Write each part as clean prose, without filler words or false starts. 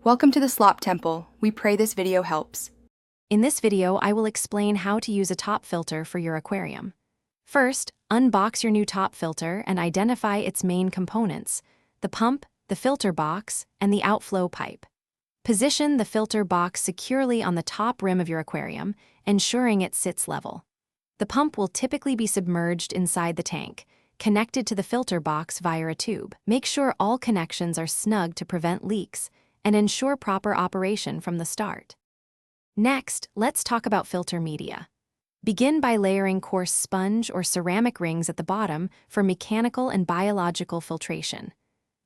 Welcome to the Slop Temple. We pray this video helps. In this video, I will explain how to use a top filter for your aquarium. First, unbox your new top filter and identify its main components: the pump, the filter box, and the outflow pipe. Position the filter box securely on the top rim of your aquarium, ensuring it sits level. The pump will typically be submerged inside the tank, connected to the filter box via a tube. Make sure all connections are snug to prevent leaks, and ensure proper operation from the start. Next, let's talk about filter media. Begin by layering coarse sponge or ceramic rings at the bottom for mechanical and biological filtration.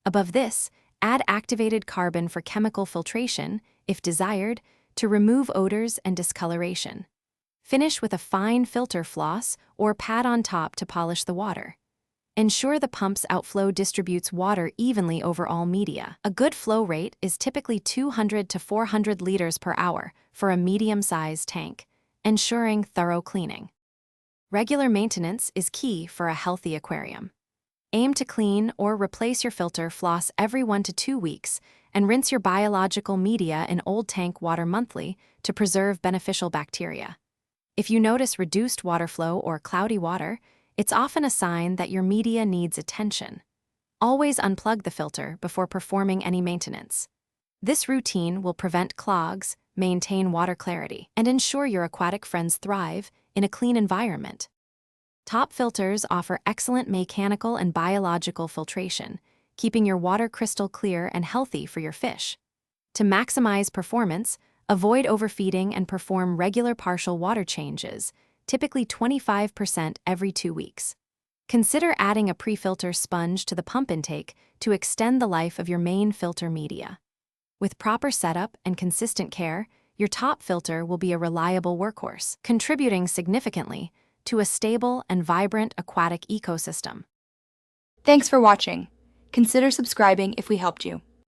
Above this, add activated carbon for chemical filtration, if desired, to remove odors and discoloration. Finish with a fine filter floss or pad on top to polish the water. Ensure the pump's outflow distributes water evenly over all media. A good flow rate is typically 200 to 400 liters per hour for a medium-sized tank, ensuring thorough cleaning. Regular maintenance is key for a healthy aquarium. Aim to clean or replace your filter floss every 1 to 2 weeks, and rinse your biological media in old tank water monthly to preserve beneficial bacteria. If you notice reduced water flow or cloudy water, it's often a sign that your media needs attention. Always unplug the filter before performing any maintenance. This routine will prevent clogs, maintain water clarity, and ensure your aquatic friends thrive in a clean environment. Top filters offer excellent mechanical and biological filtration, keeping your water crystal clear and healthy for your fish. To maximize performance, avoid overfeeding and perform regular partial water changes, typically 25% every 2 weeks. Consider adding a pre-filter sponge to the pump intake to extend the life of your main filter media. With proper setup and consistent care, your top filter will be a reliable workhorse, contributing significantly to a stable and vibrant aquatic ecosystem. Thanks for watching. Consider subscribing if we helped you.